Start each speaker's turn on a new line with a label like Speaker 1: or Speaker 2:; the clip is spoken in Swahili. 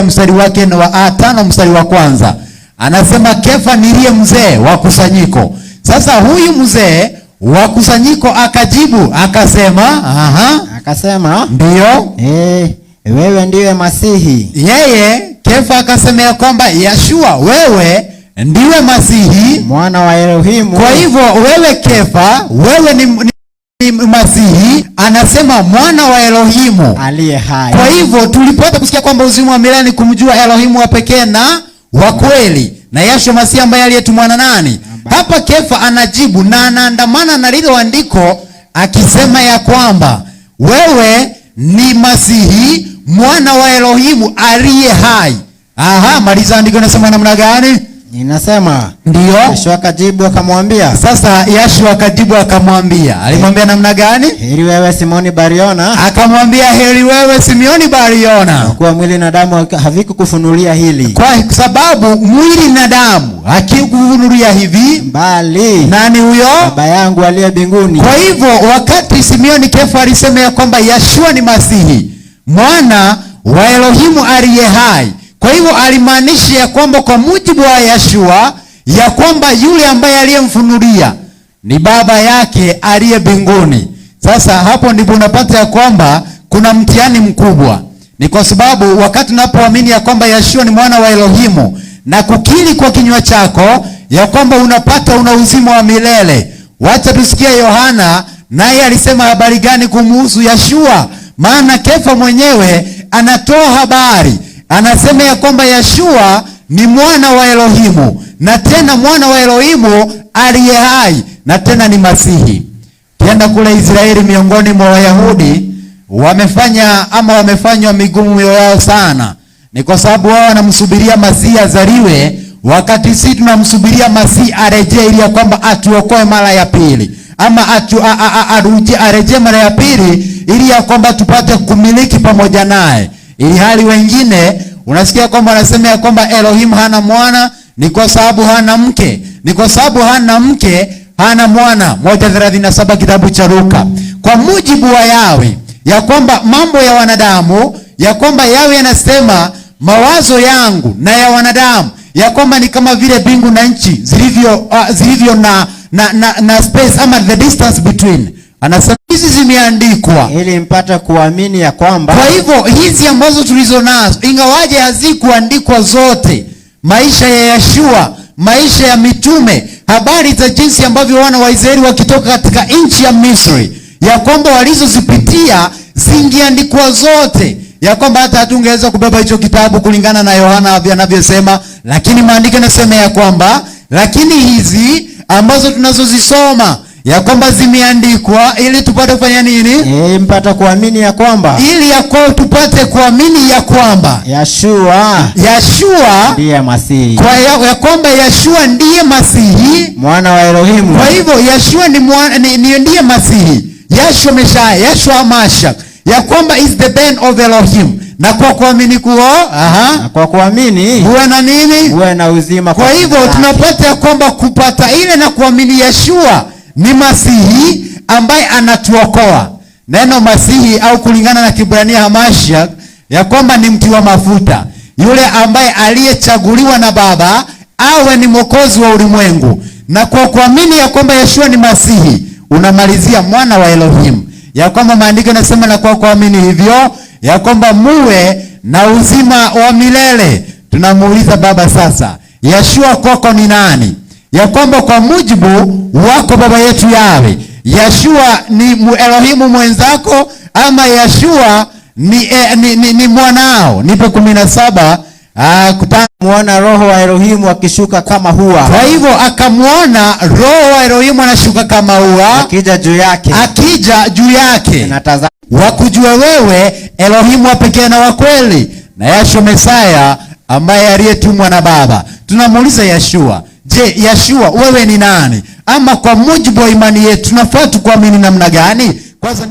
Speaker 1: mstari wake wa 5 mstari wa kwanza. Anasema Kefa ndiye mzee wa kusanyiko. Sasa huyu mzee wa kusanyiko akajibu akasema,
Speaker 2: akasema
Speaker 1: ndio,
Speaker 2: wewe ndiye Masihi.
Speaker 1: Yeye Kefa akasema ya kwamba Yeshua, wewe ndiwe Masihi,
Speaker 2: mwana wa Elohimu.
Speaker 1: Kwa hivyo wewe Kefa, wewe ni Masihi, anasema mwana wa Elohimu
Speaker 2: aliye hai.
Speaker 1: Kwa hivyo tulipata kusikia kwamba uzima wa milele ni kumjua Elohimu wa pekee na wa kweli, na Yeshua Masihi ambaye aliyetumwa na nani? Hapa Kefa anajibu na anaandamana na lile andiko akisema ya kwamba wewe ni Masihi, mwana wa Elohimu aliye hai. Maliza andiko nasema namna gani?
Speaker 2: Inasema
Speaker 1: ndio.
Speaker 2: Yeshua akajibu akamwambia.
Speaker 1: Sasa Yeshua akajibu akamwambia, alimwambia namna gani?
Speaker 2: Heri wewe Simoni Bariona.
Speaker 1: Akamwambia heri wewe Simoni Bariona,
Speaker 2: kwa mwili na damu havikukufunulia hili.
Speaker 1: Kwa sababu mwili na damu hakikufunulia hivi,
Speaker 2: bali
Speaker 1: nani huyo?
Speaker 2: Baba yangu aliye mbinguni.
Speaker 1: Kwa hivyo wakati Simeoni Kefa alisema ya kwamba Yeshua ni Masihi, mwana wa Elohimu aliye hai, kwa hivyo alimaanisha ya kwamba kwa mujibu wa Yeshua ya kwamba yule ambaye aliyemfunulia ni baba yake aliye mbinguni. Sasa hapo ndipo unapata ya kwamba kuna mtihani mkubwa. Ni kwa sababu wakati unapoamini ya kwamba Yeshua ni mwana wa Elohimu na kukiri kwa kinywa chako ya kwamba unapata una uzima wa milele. Wacha tusikie Yohana naye alisema habari gani kumuhusu Yeshua, maana Kefa mwenyewe anatoa habari. Anasema ya kwamba Yeshua ni mwana wa Elohimu, na tena mwana wa Elohimu aliye hai, na tena ni Masihi. Kienda kule Israeli, miongoni mwa Wayahudi wamefanywa migumu mioyo yao sana. Ni kwa sababu wao wanamsubiria Masihi azaliwe, wakati sisi tunamsubiria Masihi arejee ili ya kwamba atuokoe mara ya pili, ama arejee mara ya pili ili ya kwamba tupate kumiliki pamoja naye. Ili hali wengine unasikia kwamba wanasema ya kwamba Elohim hana mwana, ni kwa sababu hana mke. Ni kwa sababu hana mke, hana mwana. 1:37 kitabu cha Luka. Kwa mujibu wa Yawe ya kwamba mambo ya wanadamu, ya kwamba Yawe anasema mawazo yangu na ya wanadamu ya kwamba ni kama vile mbingu na nchi zilivyo na space ama the distance between. Anasema hizi zimeandikwa
Speaker 2: ili mpate kuamini ya kwamba.
Speaker 1: Kwa hivyo hizi ambazo tulizo nazo, ingawaje hazikuandikwa zote, maisha ya Yeshua, maisha ya mitume, habari za jinsi ambavyo wana wa Israeli wakitoka katika nchi ya Misri, ya kwamba walizozipitia zingeandikwa zote, ya kwamba hata hatungeweza kubeba hicho kitabu kulingana na Yohana anavyosema. Lakini maandiko yanasema ya kwamba lakini hizi ambazo tunazozisoma ya kwamba zimeandikwa ili tupate kufanya nini?
Speaker 2: Mpate kuamini ya kwamba,
Speaker 1: ili ya kwamba tupate kuamini ya kwamba
Speaker 2: Yeshua
Speaker 1: ndiye
Speaker 2: Masihi.
Speaker 1: Kwa ya kwamba Yeshua ndiye Masihi,
Speaker 2: mwana wa Elohimu.
Speaker 1: Kwa hivyo Yeshua ndiye Masihi. Yeshua Messiah, Yeshua Mashiach, ya kwamba is the ben of Elohim. Na kwa kuamini
Speaker 2: na kwa kuamini
Speaker 1: huwe na nini?
Speaker 2: Huwe na uzima.
Speaker 1: Kwa hivyo tunapata ya kwamba kupata ile na kuamini Yeshua ni Masihi ambaye anatuokoa. Neno Masihi au kulingana na Kiebrania Hamashiach ya kwamba ni mti wa mafuta, yule ambaye aliyechaguliwa na Baba awe ni mwokozi wa ulimwengu. Na kwa kuamini ya kwamba Yeshua ni Masihi, unamalizia mwana wa Elohim, ya kwamba maandiko yanasema na kwa kuamini hivyo ya kwamba muwe na uzima wa milele. Tunamuuliza Baba sasa, Yeshua kwako ni nani? Ya kwamba kwa mujibu wako Baba yetu Yawe, Yeshua ni Elohimu mwenzako ama Yeshua ni mwanao? Nipe 17
Speaker 2: muona roho wa Elohimu akishuka kama hua.
Speaker 1: Kwa hivyo akamuona roho wa Elohimu anashuka kama hua,
Speaker 2: akija juu yake.
Speaker 1: Natazama wakujua wewe Elohimu wa pekee na wa kweli, na Yeshua Messiah ambaye aliyetumwa na Baba. Tunamuuliza Yeshua, je, Yeshua wewe ni nani? Ama kwa mujibu wa imani yetu tunafaa kuamini namna gani? Kwanza